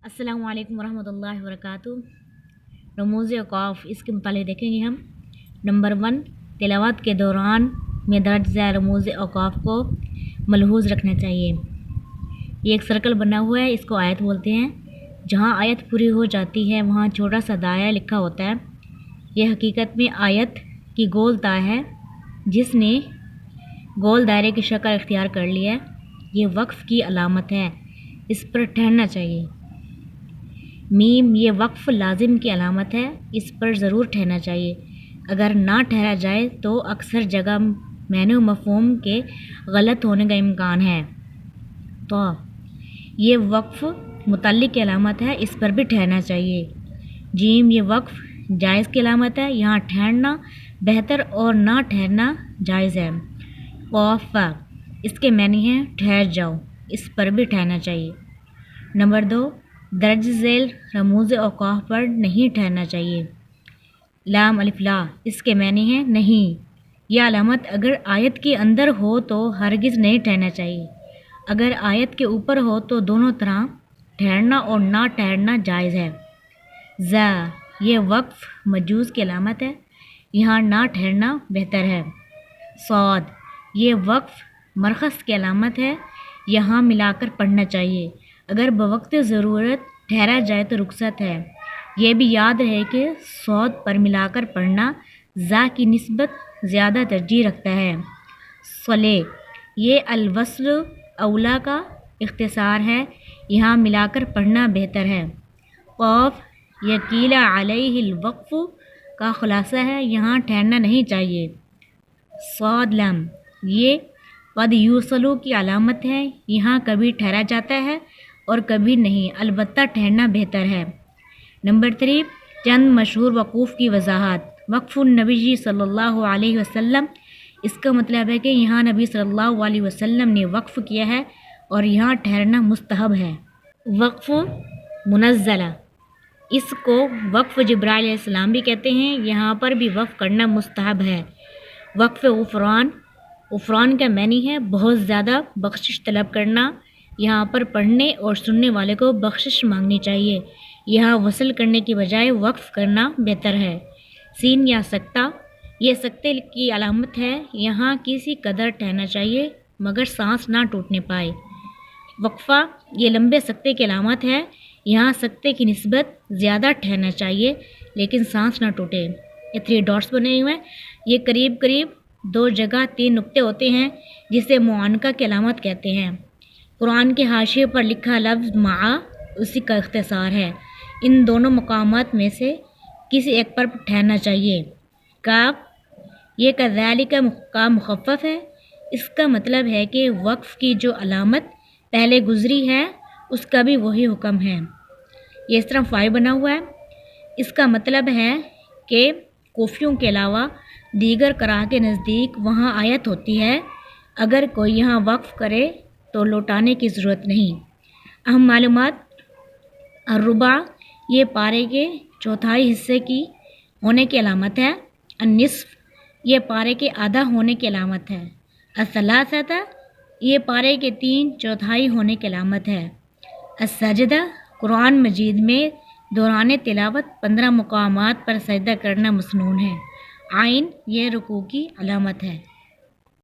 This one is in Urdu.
السلام علیکم ورحمۃ اللہ وبرکاتہ۔ رموز اوقاف اس کے متعلق دیکھیں گے ہم۔ نمبر 1، تلاوت کے دوران میں درج ذیل رموز اوقاف کو ملحوظ رکھنا چاہیے۔ یہ ایک سرکل بنا ہوا ہے، اس کو آیت بولتے ہیں۔ جہاں آیت پوری ہو جاتی ہے وہاں چھوٹا سا دائرہ لکھا ہوتا ہے۔ یہ حقیقت میں آیت کی گول تا ہے جس نے گول دائرے کی شکل اختیار کر لی ہے۔ یہ وقف کی علامت ہے، اس پر ٹھہرنا چاہیے۔ میم، یہ وقف لازم کی علامت ہے، اس پر ضرور ٹھہرنا چاہیے۔ اگر نہ ٹھہرا جائے تو اکثر جگہ معنی و مفہوم کے غلط ہونے کا امکان ہے۔ تو یہ وقف متعلق کی علامت ہے، اس پر بھی ٹھہرنا چاہیے۔ جیم، یہ وقف جائز کی علامت ہے، یہاں ٹھہرنا بہتر اور نہ ٹھہرنا جائز ہے۔ قاف، اس کے معنی ہے ٹھہر جاؤ، اس پر بھی ٹھہرنا چاہیے۔ نمبر 2، درج ذیل رموز اوقاف پر نہیں ٹھہرنا چاہیے۔ لام الف لا، اس کے معنی ہے نہیں۔ یہ علامت اگر آیت کے اندر ہو تو ہرگز نہیں ٹھہرنا چاہیے، اگر آیت کے اوپر ہو تو دونوں طرح ٹھہرنا اور نہ ٹھہرنا جائز ہے۔ ذا، یہ وقف مجوز کی علامت ہے، یہاں نہ ٹھہرنا بہتر ہے۔ صاد، یہ وقف مرخص کی علامت ہے، یہاں ملا کر پڑھنا چاہیے، اگر بوقت ضرورت ٹھہرا جائے تو رخصت ہے۔ یہ بھی یاد رہے کہ صاد پر ملا کر پڑھنا ذا کی نسبت زیادہ ترجیح رکھتا ہے۔ صلے، یہ الوصل اولا کا اختصار ہے، یہاں ملا کر پڑھنا بہتر ہے۔ قاف، یہ قیل علیہ الوقف کا خلاصہ ہے، یہاں ٹھہرنا نہیں چاہیے۔ صاد لام، یہ قد یوصلو کی علامت ہے، یہاں کبھی ٹھہرا جاتا ہے اور کبھی نہیں، البتہ ٹھہرنا بہتر ہے۔ نمبر 3، چند مشہور وقوف کی وضاحت۔ وقف النبی صلی اللہ علیہ وسلم، اس کا مطلب ہے کہ یہاں نبی صلی اللہ علیہ وسلم نے وقف کیا ہے اور یہاں ٹھہرنا مستحب ہے۔ وقف منزلہ، اس کو وقف جبرائیل علیہ السلام بھی کہتے ہیں، یہاں پر بھی وقف کرنا مستحب ہے۔ وقف غفران، غفران کا معنی ہے بہت زیادہ بخشش طلب کرنا، یہاں پر پڑھنے اور سننے والے کو بخشش مانگنی چاہیے، یہاں وصل کرنے کی بجائے وقف کرنا بہتر ہے۔ سین یا سکتہ، یہ سکتے کی علامت ہے، یہاں کسی قدر ٹھہرنا چاہیے مگر سانس نہ ٹوٹنے پائے۔ وقفہ، یہ لمبے سکتے کی علامت ہے، یہاں سکتے کی نسبت زیادہ ٹھہرنا چاہیے لیکن سانس نہ ٹوٹے۔ یہ 3 ڈاٹس بنے ہوئے ہیں، یہ قریب قریب 2 جگہ 3 نقطے ہوتے ہیں جسے معانقہ کی علامت کہتے ہیں۔ قرآن کے حاشیے پر لکھا لفظ مع اسی کا اختصار ہے، ان دونوں مقامات میں سے کسی ایک پر ٹھہرنا چاہیے۔ کاف، یہ کذالک کا مخفف ہے، اس کا مطلب ہے کہ وقف کی جو علامت پہلے گزری ہے اس کا بھی وہی حکم ہے۔ یہ اس طرح 5 بنا ہوا ہے، اس کا مطلب ہے کہ کوفیوں کے علاوہ دیگر قراء کے نزدیک وہاں آیت ہوتی ہے، اگر کوئی یہاں وقف کرے تو لوٹانے کی ضرورت نہیں۔ اہم معلومات۔ الربع، یہ پارے کے چوتھائی حصے کی ہونے کی علامت ہے۔ النصف، یہ پارے کے آدھا ہونے کی علامت ہے۔ الثلاثہ، یہ پارے کے 3/4 ہونے کی علامت ہے۔ السجدہ، قرآن مجید میں دوران تلاوت 15 مقامات پر سجدہ کرنا مسنون ہے۔ عین، یہ رکوع کی علامت ہے۔